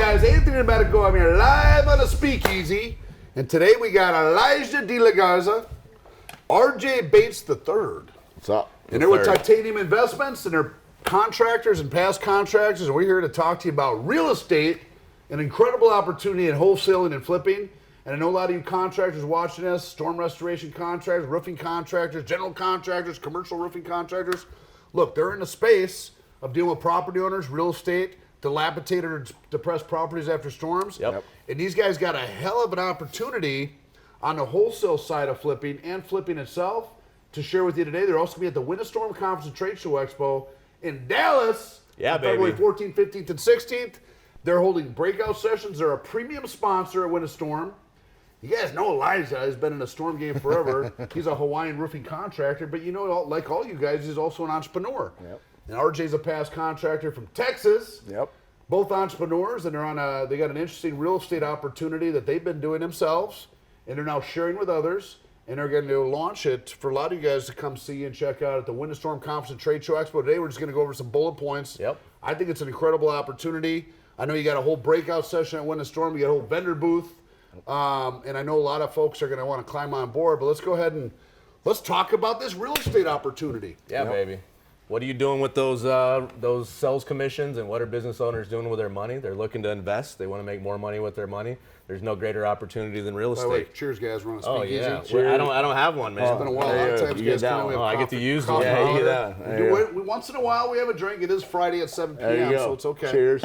guys? Anthony 𝐀𝐑𝐄. I'm here live on a Speakeasy. And today we got 𝐼𝐍 de la Garza, RJ Bates III. What's up? And they're with Titanium Investments, and they're contractors and past contractors. And we're here to talk to you about real estate, an incredible opportunity in wholesaling and flipping. And I know a lot of you contractors watching this, storm restoration contractors, roofing contractors, general contractors, commercial roofing contractors. Look, they're in the space of dealing with property owners, real estate, dilapidated or depressed properties after storms. Yep. And these guys got a hell of an opportunity on the wholesale side of flipping and flipping itself to share with you today. They're also going to be at the Windstorm Conference and Trade Show Expo in Dallas. Yeah, February baby. 14th, 15th, and 16th. They're holding breakout sessions. They're a premium sponsor at Windstorm. You guys know Elijah has been in a storm game forever. He's a Hawaiian roofing contractor, but you know, like all you guys, he's also an entrepreneur. Yep. And RJ's a past contractor from Texas. Yep. Both entrepreneurs, and they got an interesting real estate opportunity that they've been doing themselves, and they're now sharing with others, and they're going to launch it for a lot of you guys to come see and check out at the Windstorm Conference and Trade Show Expo. Today we're just going to go over some bullet points. Yep. I think it's an incredible opportunity. I know you got a whole breakout session at Windstorm. You got a whole vendor booth. And I know a lot of folks are going to want to climb on board, but let's go ahead and let's talk about this real estate opportunity. Yeah, baby. What are you doing with those sales commissions, and what are business owners doing with their money? They're looking to invest. They want to make more money with their money. There's no greater opportunity than real By the way, estate. cheers, guys. We're on a Oh Speakeasy. yeah, Cheers. I don't have one, man. It's been a while. A lot of times you guys get come in, down. we have Oh, I get coffee- to use coffee them. Yeah, you powder. get that. We There you do it. Once in a while, we have a drink. It is Friday at 7 There you p.m., go. so it's okay. Cheers.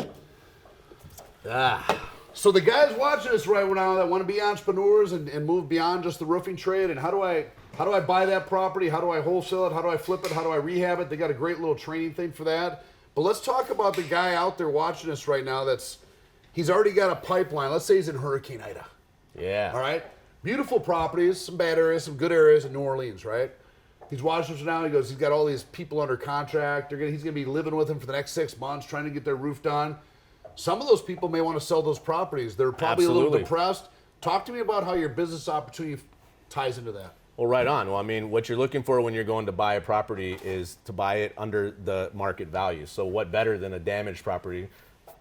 So the guys watching this right now that want to be entrepreneurs and move beyond just the roofing trade, and how do I buy that property? How do I wholesale it? How do I flip it? How do I rehab it? They got a great little training thing for that. But let's talk about the guy out there watching us right now he's already got a pipeline. Let's say he's in Hurricane Ida. Yeah. All right? Beautiful properties, some bad areas, some good areas in New Orleans, right? He's watching us now. He goes, he's got all these people under contract. He's going to be living with them for the next 6 months, trying to get their roof done. Some of those people may want to sell those properties. They're probably a little Absolutely. depressed. Talk to me about how your business opportunity ties into that. Well, right on. Well, I mean, what you're looking for when you're going to buy a property is to buy it under the market value. So what better than a damaged property?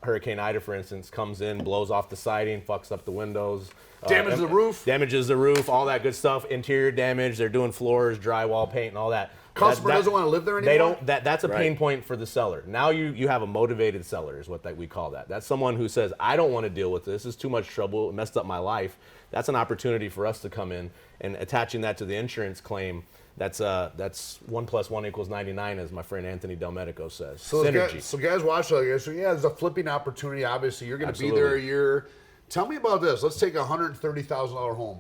Hurricane Ida, for instance, comes in, blows off the siding, fucks up the windows. Damages the roof. Damages the roof, all that good stuff. Interior damage, they're doing floors, drywall, paint, and all that. Customer doesn't want to live there anymore? They don't. That's a pain Right. point for the seller. Now you have a motivated seller is what we call that. That's someone who says, I don't want to deal with this. It's too much trouble. It messed up my life. That's an opportunity for us to come in and attaching that to the insurance claim. That's 1 + 1 = 99, as my friend Anthony 𝐀𝐑𝐄 says. So Synergy. guys watch like this. So yeah, there's a flipping opportunity. Obviously, you're going to be Absolutely. there a year. Tell me about this. Let's take a $130,000 home.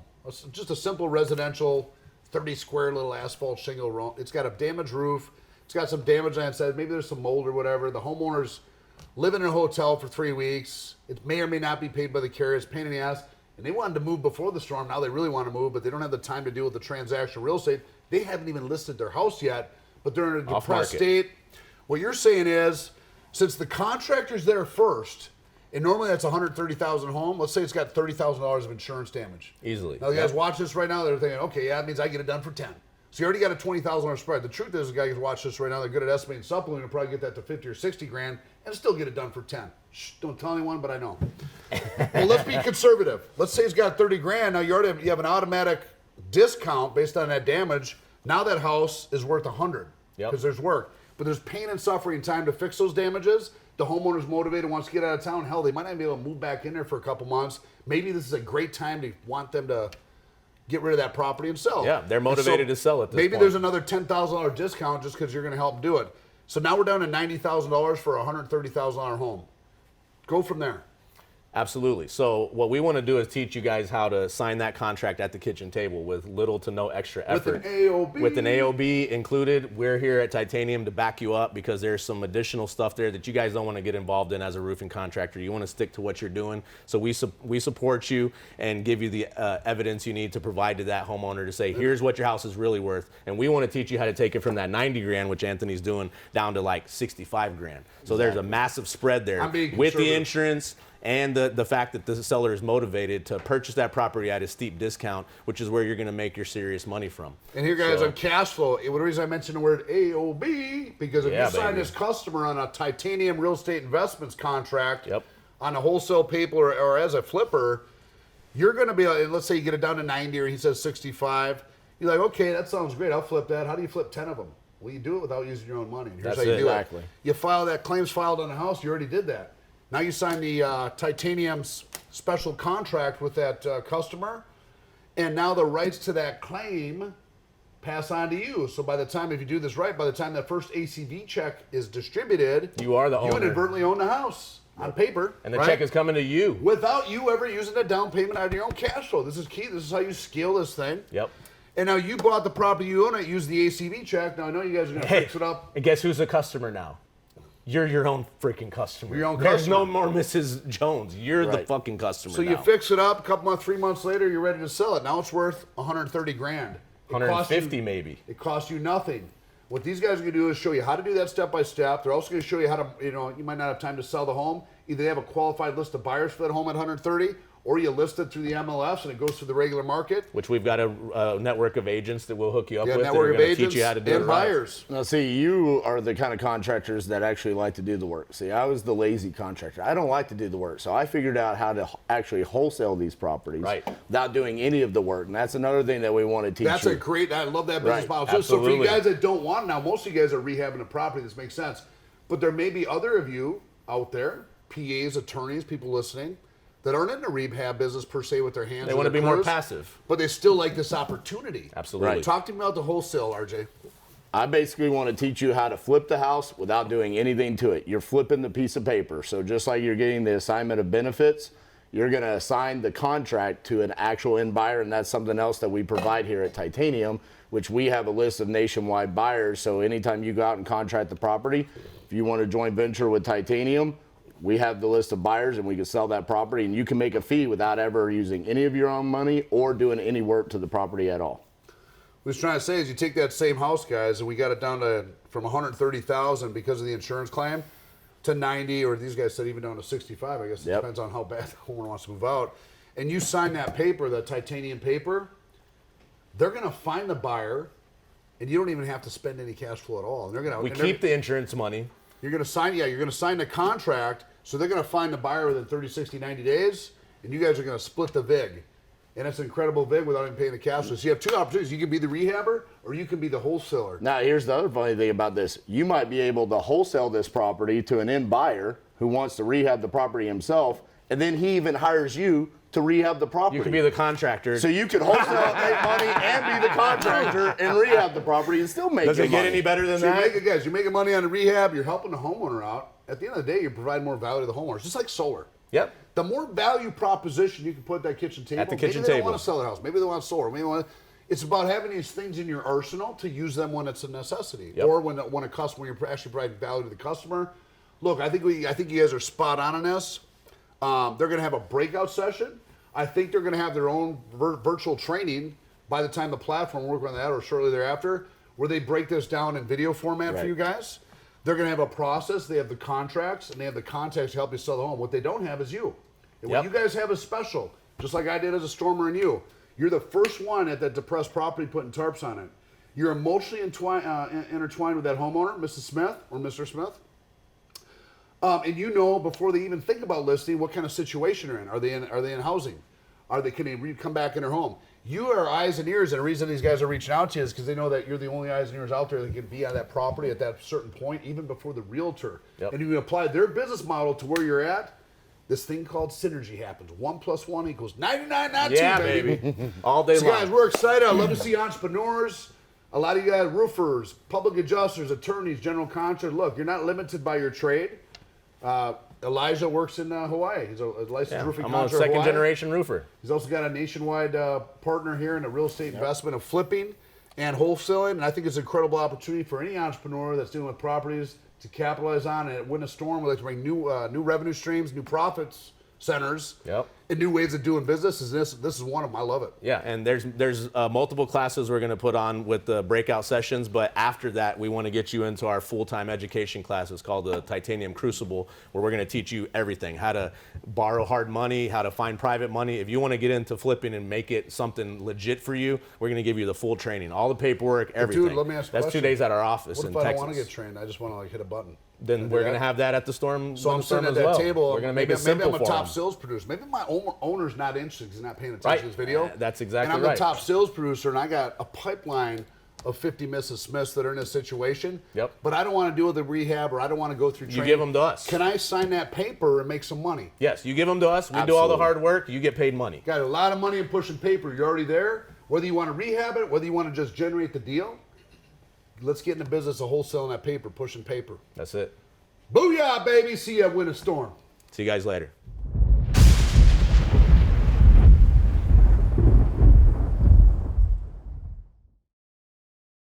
Just a simple residential, 30 square little asphalt shingle room. It's got a damaged roof. It's got some damage on the inside. Maybe there's some mold or whatever. The homeowner's living in a hotel for 3 weeks. It may or may not be paid by the carrier. It's a pain in the ass. And they wanted to move before the storm. Now they really want to move, but they don't have the time to deal with the transaction real estate. They haven't even listed their house yet, but they're in a Off depressed market. state. What you're saying is, since the contractor's there first, and normally that's $130,000 home, let's say it's got $30,000 of insurance damage. Easily. Now the guys Yep. watch this right now, they're thinking, okay, yeah, that means I get it done for 10. So you already got a $20,000 spread. The truth is, the guys watch this right now, they're good at estimating supplement, and probably get that to 50 or 60 grand and still get it done for 10. Shh, don't tell anyone, but I know. Well, let's be conservative. Let's say he's got 30 grand. Now you have an automatic discount based on that damage. Now that house is worth 100 Yep. because there's work. But there's pain and suffering and time to fix those damages. The homeowner's motivated, wants to get out of town. Hell, they might not be able to move back in there for a couple months. Maybe this is a great time to want them to get rid of that property and sell. Yeah, they're motivated And to sell at this maybe point. there's another $10,000 discount just because you're going to help them do it. So now we're down to $90,000 for a $130,000 home. Go from there. Absolutely. So what we want to do is teach you guys how to sign that contract at the kitchen table with little to no extra effort. With an AOB. With an AOB included. We're here at Titanium to back you up because there's some additional stuff there that you guys don't want to get involved in as a roofing contractor. You want to stick to what you're doing. So we support you and give you the evidence you need to provide to that homeowner to say, here's what your house is really worth. And we want to teach you how to take it from that 90 grand, which Anthony's doing, down to like 65 grand. So there's a massive spread there I'm being with the conservative. insurance and the fact that the seller is motivated to purchase that property at a steep discount, which is where you're going to make your serious money from. And here, guys, So- on cash flow, the reason I mentioned the word AOB, because if Yeah, you sign baby. this customer on a Titanium Real Estate Investments contract, Yep. on a wholesale paper or as a flipper, you're going to be, let's say you get it down to 90 or he says 65. You're like, okay, that sounds great. I'll flip that. How do you flip 10 of them? Well, you do it without using your own money. And here's how you do exactly. it. You file that claims filed on the house. You already did that. Now you sign the titanium special contract with that customer, and now the rights to that claim pass on to you. So by the time, if you do this right, by the time that first ACV check is distributed, you are the owner. You inadvertently own the house on paper. And the check is coming to you. Without you ever using a down payment out of your own cash flow. This is key. This is how you scale this thing. Yep. And now you bought the property, you own it, use the ACV check. Now I know you guys are going to fix it up. And guess who's a customer now? You're your own freaking customer. Your own There's customer. no more Mrs. Jones. You're the fucking customer So now. you fix it up, a couple months, 3 months later, you're ready to sell it. Now it's worth 130 grand. 150 maybe. It costs you nothing. What these guys are going to do is show you how to do that step by step. They're also going to show you how to, you might not have time to sell the home. Either they have a qualified list of buyers for that home at 130, or you list it through the MLS and it goes through the regular market. Which we've got a network of agents that will hook you up with. Network of agents teach you how to do and it right. buyers. Now, see, you are the kind of contractors that actually like to do the work. See, I was the lazy contractor. I don't like to do the work. So I figured out how to actually wholesale these properties without doing any of the work. And that's another thing that we want to teach you. I love that business model. So Absolutely. for you guys that don't want, now most of you guys are rehabbing a property, this makes sense. But there may be other of you out there, PAs, attorneys, people listening, that aren't in the rehab business per se with their hands. They want to be more passive. But they still like this opportunity. Absolutely. Right. Talk to me about the wholesale, RJ. I basically want to teach you how to flip the house without doing anything to it. You're flipping the piece of paper. So just like you're getting the assignment of benefits, you're going to assign the contract to an actual end buyer, and that's something else that we provide here at Titanium, which we have a list of nationwide buyers. So anytime you go out and contract the property, if you want to joint venture with Titanium, we have the list of buyers and we can sell that property, and you can make a fee without ever using any of your own money or doing any work to the property at all. What he's trying to say is you take that same house, guys, and we got it down to from 130,000 because of the insurance claim to 90, or these guys said even down to 65. I guess it depends on how bad the homeowner wants to move out. And you sign that paper, that titanium paper, they're going to find the buyer, and you don't even have to spend any cash flow at all. And they're going to We keep the insurance money. You're going to sign, you're going to sign the contract, so they're going to find the buyer within 30, 60, 90 days, and you guys are going to split the VIG. And it's an incredible VIG without even paying the cash. So you have two opportunities. You can be the rehabber, or you can be the wholesaler. Now, here's the other funny thing about this. You might be able to wholesale this property to an end buyer who wants to rehab the property himself, and then he even hires you to rehab the property. You can be the contractor. So you can wholesale it, make money, and be the contractor and rehab the property and still make Does it money. get any better than So that? you're making money on the rehab, you're helping the homeowner out. At the end of the day, you're providing more value to the homeowners, just like solar. Yep. The more value proposition you can put at that kitchen table, At the kitchen maybe they don't table. want to sell their house, maybe they want solar, maybe they want. It's about having these things in your arsenal to use them when it's a necessity, or when a customer, you're actually providing value to the customer. Look, I think you guys are spot on this. They're going to have a breakout session. I think they're going to have their own virtual training by the time the platform work on that, or shortly thereafter, where they break this down in video format for you guys. They're going to have a process. They have the contracts, and they have the contacts to help you sell the home. What they don't have is you. And what you guys have is special, just like I did as a stormer and you. You're the first one at that depressed property putting tarps on it. You're emotionally intertwined with that homeowner, Mrs. Smith or Mr. Smith. And you know before they even think about listing what kind of situation they're in. Are they in housing? Can they come back in their home? You are eyes and ears, and the reason these guys are reaching out to you is because they know that you're the only eyes and ears out there that can be on that property at that certain point, even before the realtor. And you apply their business model to where you're at. This thing called synergy happens. 1 + 1 = 99, not 2, baby. All day long. Guys, we're excited. I love to see entrepreneurs. A lot of you guys, roofers, public adjusters, attorneys, general contractors. Look, you're not limited by your trade. Elijah works in Hawaii. He's a licensed roofing I'm contractor. a second-generation roofer. He's also got a nationwide partner here in the real estate investment of flipping and wholesaling. And I think it's an incredible opportunity for any entrepreneur that's dealing with properties to capitalize on and win a storm. We like to bring new revenue streams, new profits centers. And new ways of doing business is this is one of them. I love it. Yeah, and there's multiple classes we're going to put on with the breakout sessions, but after that, we want to get you into our full-time education classes called the Titanium Crucible, where we're going to teach you everything: how to borrow hard money, how to find private money. If you want to get into flipping and make it something legit for you, we're going to give you the full training, all the paperwork, everything. Dude, let me ask you a That's question. 2 days at our office What in if I Texas. don't want to get trained? I just want to like hit a button. Then we're going to have that at the Storm. So I'm Storm sitting at as that well. table. We're going to make maybe, it simple maybe I'm a for top them. sales producer. Maybe my owner's not interested because he's not paying attention Right. to this video. That's exactly And I'm right. the top sales producer, and I got a pipeline of 50 Mrs. Smiths that are in this situation. Yep. But I don't want to deal with the rehab, or I don't want to go through training. You give them to us. Can I sign that paper and make some money? Yes, you give them to us. We do all the Absolutely. hard work. You get paid money. Got a lot of money in pushing paper. You're already there. Whether you want to rehab it, whether you want to just generate the deal, let's get in the business of wholesaling that paper, pushing paper. That's it. Booyah, baby. See ya, win a storm. See you guys later.